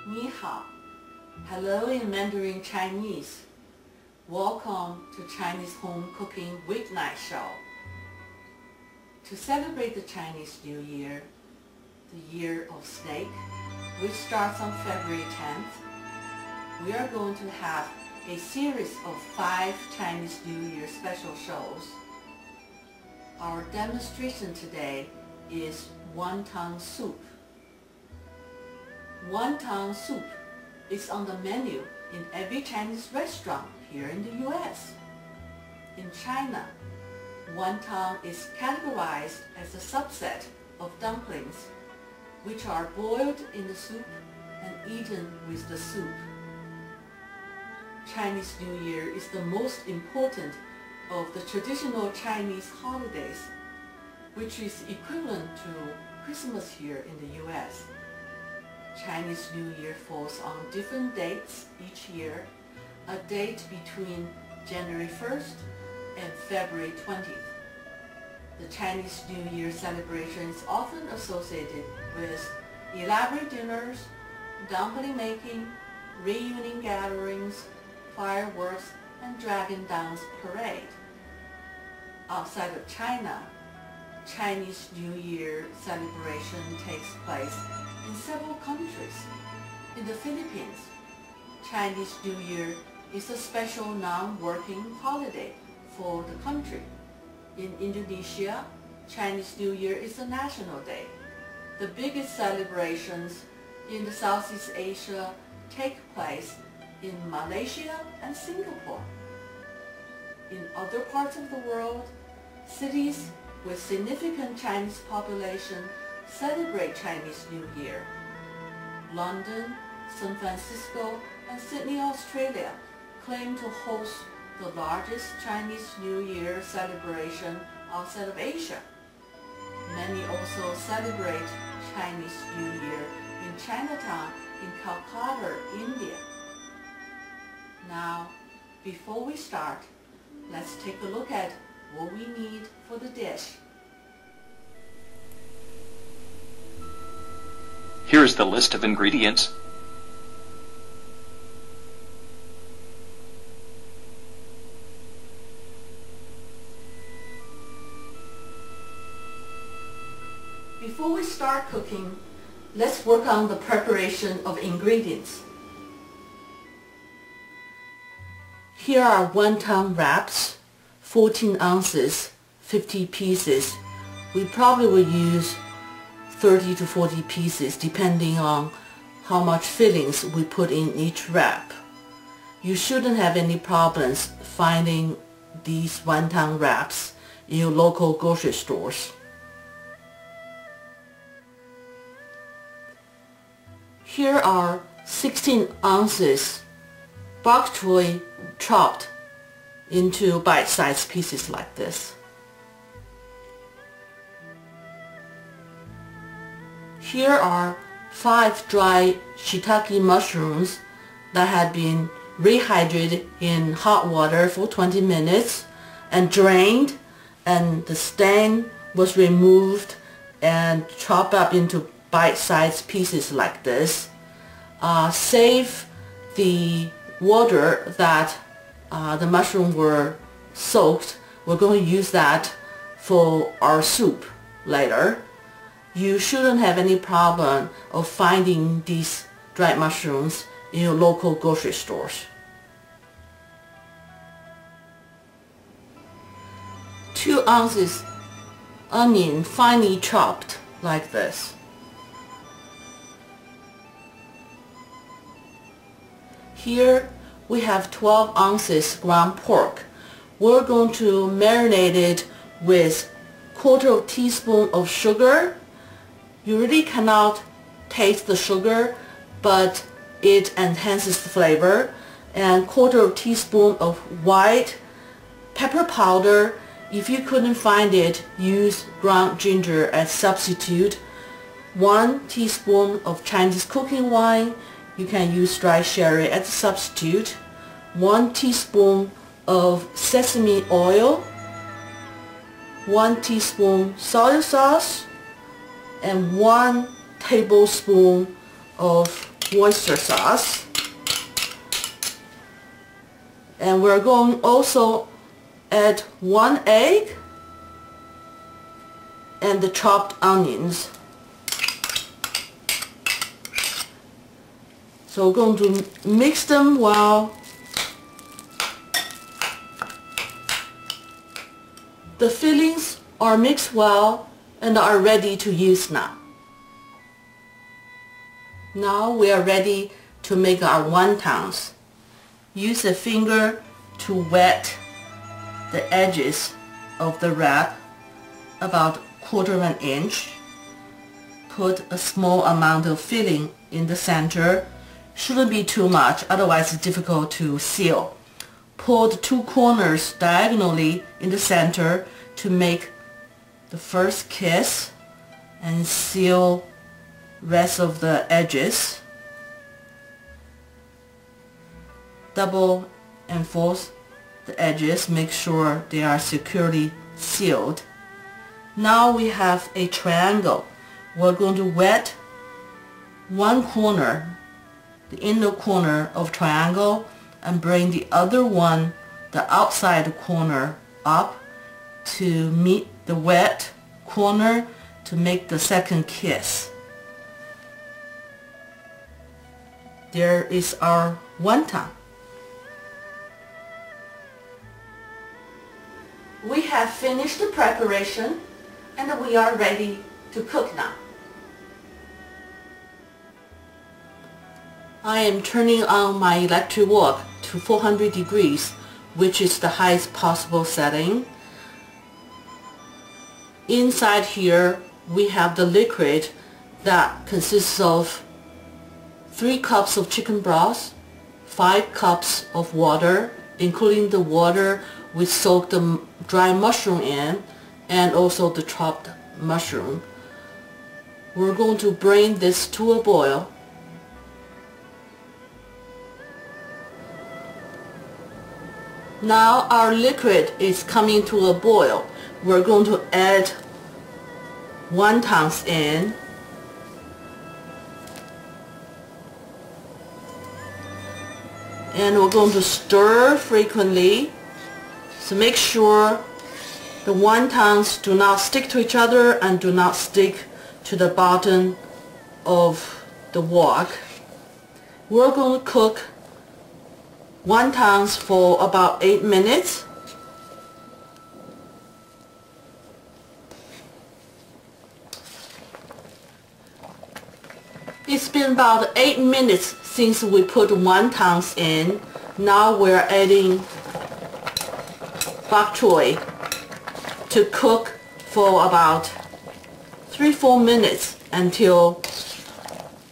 Ni hao. Hello in Mandarin Chinese. Welcome to Chinese Home Cooking Weeknight Show. To celebrate the Chinese New Year, the Year of Snake, which starts on February 10th, we are going to have a series of 5 Chinese New Year special shows. Our demonstration today is wonton soup. Wonton soup is on the menu in every Chinese restaurant here in the US. In China, wonton is categorized as a subset of dumplings, which are boiled in the soup and eaten with the soup. Chinese New Year is the most important of the traditional Chinese holidays, which is equivalent to Christmas here in the US. Chinese New Year falls on different dates each year, a date between January 1st and February 20th. The Chinese New Year celebration is often associated with elaborate dinners, dumpling making, reunion gatherings, fireworks, and dragon dance parade. Outside of China, Chinese New Year celebration takes place in several countries. In the Philippines, Chinese New Year is a special non-working holiday for the country. In Indonesia, Chinese New Year is a national day. The biggest celebrations in the Southeast Asia take place in Malaysia and Singapore. In other parts of the world, cities with significant Chinese population celebrate Chinese New Year. London, San Francisco, and Sydney, Australia claim to host the largest Chinese New Year celebration outside of Asia. Many also celebrate Chinese New Year in Chinatown in Calcutta, India. Now, before we start, let's take a look at what we need for the dish. Here is the list of ingredients. Before we start cooking, let's work on the preparation of ingredients. Here are wonton wraps, 14 ounces, 50 pieces. We probably will use 30 to 40 pieces depending on how much fillings we put in each wrap. You shouldn't have any problems finding these wonton wraps in your local grocery stores. Here are 16 ounces bok choy chopped into bite-sized pieces like this. Here are 5 dry shiitake mushrooms that had been rehydrated in hot water for 20 minutes and drained, and the stain was removed and chopped up into bite-sized pieces like this. Save the water that the mushrooms were soaked. We're going to use that for our soup later. You shouldn't have any problem of finding these dried mushrooms in your local grocery stores. 2 ounces onion finely chopped like this. Here we have 12 ounces ground pork. We're going to marinate it with 1/4 teaspoon of sugar. You really cannot taste the sugar, but it enhances the flavor. And 1/4 teaspoon of white pepper powder. If you couldn't find it, use ground ginger as substitute. 1 teaspoon of Chinese cooking wine. You can use dry sherry as a substitute. 1 teaspoon of sesame oil. 1 teaspoon soy sauce. And 1 tablespoon of oyster sauce. And we're going also add 1 egg and the chopped onions. So we're going to mix them while the fillings are mixed well and are ready to use now. Now we are ready to make our wontons. Use a finger to wet the edges of the wrap about 1/4 inch. Put a small amount of filling in the center. Shouldn't be too much, otherwise it's difficult to seal. Pull the 2 corners diagonally in the center to make the first kiss and seal rest of the edges. Double and fold the edges, make sure they are securely sealed. Now we have a triangle. We're going to wet one corner, the inner corner of triangle, and bring the other one, the outside corner, up to meet the wet corner to make the second kiss. There is our wonton. We have finished the preparation and we are ready to cook now. I am turning on my electric wok to 400 degrees, which is the highest possible setting. Inside here we have the liquid that consists of 3 cups of chicken broth, 5 cups of water, including the water we soaked the dry mushroom in, and also the chopped mushroom. We're going to bring this to a boil. Now our liquid is coming to a boil. We're going to add wontons in. And we're going to stir frequently. So make sure the wontons do not stick to each other and do not stick to the bottom of the wok. We're going to cook wontons for about 8 minutes. It's been about 8 minutes since we put wontons in. Now we're adding bok choy to cook for about 3-4 minutes until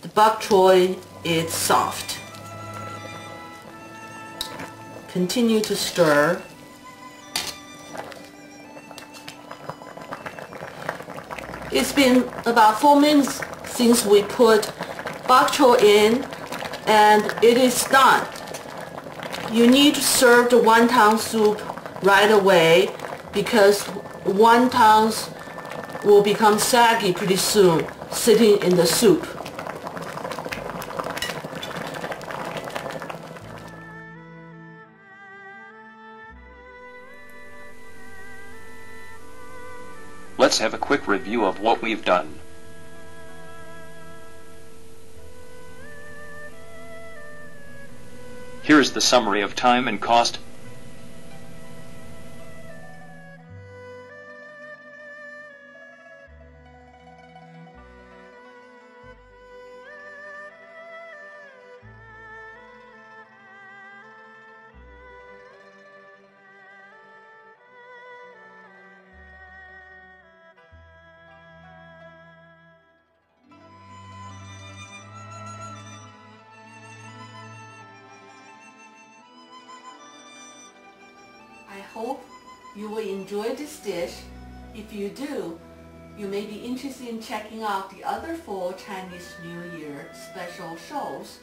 the bok choy is soft. Continue to stir. It's been about 4 minutes since we put bok choy in, and it is done. You need to serve the wonton soup right away because wontons will become saggy pretty soon sitting in the soup. Let's have a quick review of what we've done. Here is the summary of time and cost. I hope you will enjoy this dish. If you do, you may be interested in checking out the other 4 Chinese New Year special shows,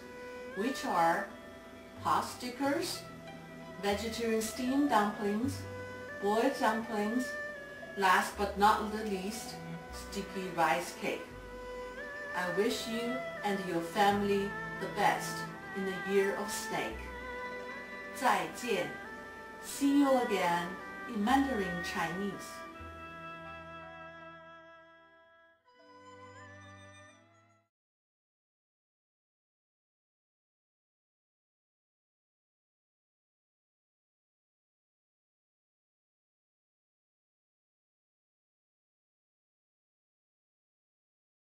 which are pot stickers, vegetarian steamed dumplings, boiled dumplings, last but not the least, sticky rice cake. I wish you and your family the best in the year of snake. 再见. See you again in Mandarin Chinese.